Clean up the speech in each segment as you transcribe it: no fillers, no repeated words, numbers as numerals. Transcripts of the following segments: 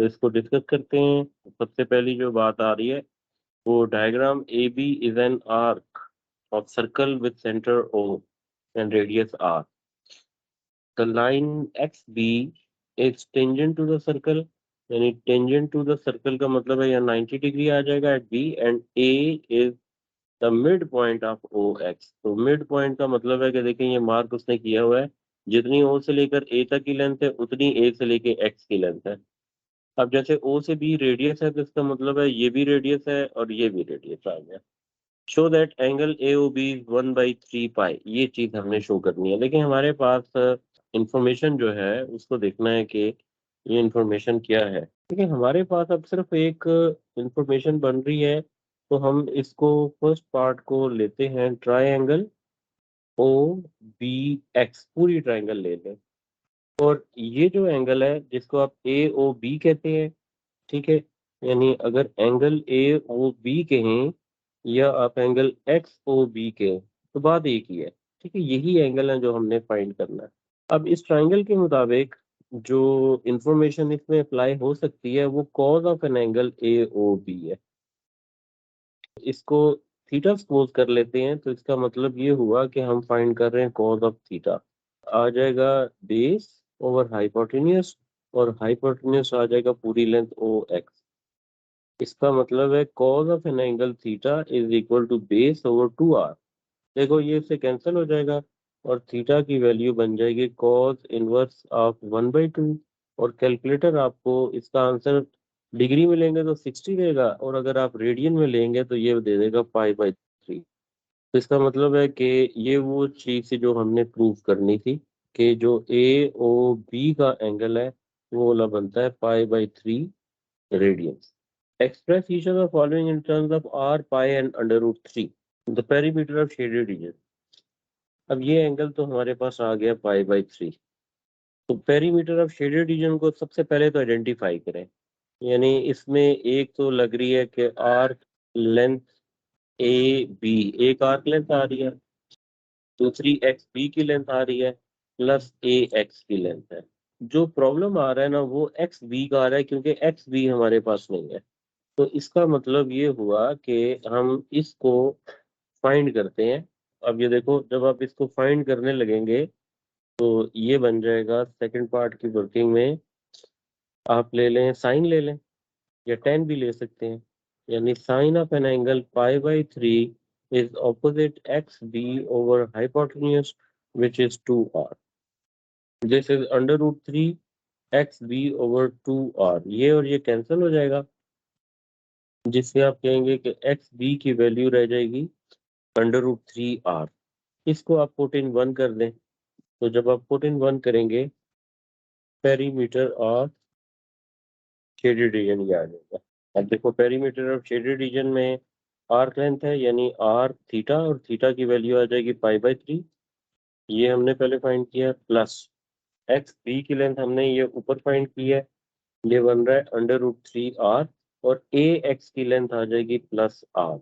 तो इसको डिस्कस करते हैं। सबसे पहली जो बात आ रही है वो diagram A B is an arc of circle with centre O and radius R. The line X B is tangent to the circle, यानी टेंजेंट टू द सर्कल का मतलब है यहाँ 90 डिग्री आ जाएगा at B, and A is the mid point of O X. तो mid point का मतलब है कि देखिए ये मार्क उसने किया हुआ है, जितनी ओ से लेकर ए तक की लेंथ है उतनी ए से लेकर एक्स की लेंथ है। अब जैसे ओ से बी रेडियस है तो इसका मतलब है ये भी रेडियस है और ये भी रेडियस आ गया। Show that angle A O B 1/3 pi, ये चीज हमने शो करनी है। लेकिन हमारे पास इंफॉर्मेशन जो है उसको देखना है कि ये इंफॉर्मेशन क्या है। लेकिन हमारे पास अब सिर्फ एक इंफॉर्मेशन बन रही है, तो हम इसको फर्स्ट पार्ट को लेते हैं, ट्राइंगल ओ बी एक्स, पूरी ट्राइंगल ले लें। और ये जो एंगल है जिसको आप ए ओ बी कहते हैं, ठीक है, यानी अगर एंगल ए ओ बी कहें या आप एंगल एक्स ओ बी कहें तो बात एक ही है। ठीक है, यही एंगल है जो हमने फाइंड करना है। अब इस ट्राइंगल के मुताबिक जो इंफॉर्मेशन इसमें अप्लाई हो सकती है वो cos of an angle A O B है। इसको थीटा सपोज कर लेते हैं, तो इसका मतलब ये हुआ कि हम फाइंड कर रहे हैं कॉज ऑफ थीटा। आ जाएगा बेस ओवर हाइपोटेन्यूस, और हाइपोटेन्यूस आ जाएगा पूरी लेंथ ओ एक्स। इसका मतलब है cos of an angle theta is equal to base over 2r। देखो ये इससे कैंसिल हो जाएगा और थीटा की वैल्यू बन जाएगी कॉज इनवर्स ऑफ 1/2। और कैलकुलेटर आपको इसका आंसर डिग्री में लेंगे तो 60 देगा, और अगर आप रेडियन में लेंगे तो ये दे देगा पाई/3। तो इसका मतलब है कि ये वो चीज जो हमने प्रूव करनी थी कि जो ए ओ बी का एंगल है वो वाला बनता है पाई/3 radiance. Express each of the following in terms of r, pi and under root 3. The perimeter of shaded region. अब ये एंगल तो हमारे पास आ गया पाई/3। तो पेरीमीटर ऑफ शेडेड रीजन को सबसे पहले तो आइडेंटिफाई करें, यानी इसमें एक तो लग रही है कि आर्क लेंथ ए बी, एक आर्क लेंथ आ रही है, दूसरी एक्स बी की लेंथ आ रही है, प्लस ए एक्स की लेंथ है। जो प्रॉब्लम आ रहा है ना वो एक्स बी का आ रहा है, क्योंकि एक्स बी हमारे पास नहीं है। तो इसका मतलब ये हुआ कि हम इसको फाइंड करते हैं। अब ये देखो, जब आप इसको फाइंड करने लगेंगे तो ये बन जाएगा सेकंड पार्ट की वर्किंग में। आप ले लें साइन ले लें या टेन भी ले सकते हैं, यानी sine of an angle pi is opposite X B over hypotenuse which is 2r। This is √3 X B over 2r। ये और ये कैंसिल हो जाएगा, जिससे आप कहेंगे कि एक्स बी की वैल्यू रह जाएगी √3r। इसको आप पुट इन 1 कर दें, तो जब आप पुट इन 1 करेंगे पेरीमीटर ऑफ शेडेड रीजन ये आ जाएगा। अब देखो पेरीमीटर ऑफ शेडेड रीजन में आर्क लेंथ है, यानी आर थीटा, और थीटा की वैल्यू आ जाएगी पाई/3। ये हमने पहले फाइंड किया, प्लस एक्स बी की लेंथ हमने ये ऊपर फाइंड की है, ये बन रहा है √3r, और ए एक्स की लेंथ आ जाएगी +r।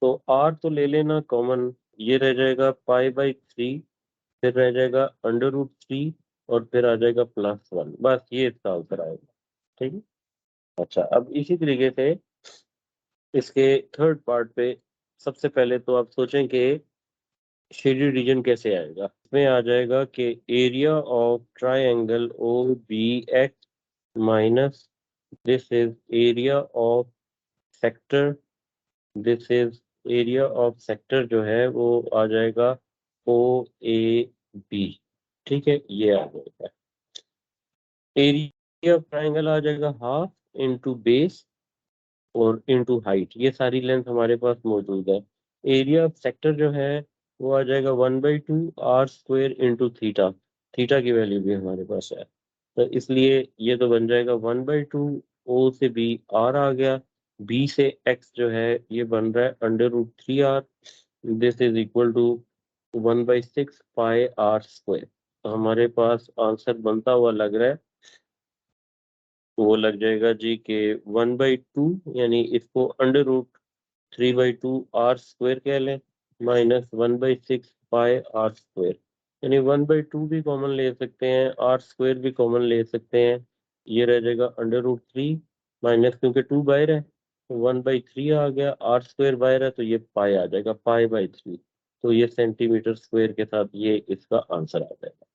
तो r तो ले लेना कॉमन, ये रह जाएगा पाई/3, फिर रह जाएगा √3, और फिर आ जाएगा +1। बस ये इसका आंसर आएगा। ठीक है, अच्छा अब इसी तरीके से इसके थर्ड पार्ट पे सबसे पहले तो आप सोचें कि शेडेड रीजन कैसे आएगा। इसमें आ जाएगा कि area of triangle O B X minus this is area of sector, this is area of sector जो है वो आ जाएगा ओ ए बी। ठीक है, ये आ जाएगा। एरिया ऑफ ट्राइंगल आ जाएगा हाफ इंटू बेस और इंटू हाइट, ये सारी लेंथ हमारे पास मौजूद है। एरिया ऑफ सेक्टर जो है वो आ जाएगा 1/2r² इंटू थीटा, थीटा की वैल्यू भी हमारे पास है, तो इसलिए ये तो बन जाएगा 1/2, ओ से बी आर आ गया, बी से एक्स जो है ये बन रहा है √3r। This is equal to 1/6 pi r²। तो हमारे पास आंसर बनता हुआ लग रहा है, वो लग जाएगा जी के 1/2, यानी इसको √3/2r² कह लें, -1/6 पाई r², यानी 1/2 भी कॉमन ले सकते हैं, r² भी कॉमन ले सकते हैं। ये रह जाएगा √3 माइनस, क्योंकि 2 बाहर है तो 1/3 आ गया, r² बाहर है तो ये पाई आ जाएगा, पाई/3। तो ये सेंटीमीटर स्क्वायर के साथ ये इसका आंसर आ जाएगा।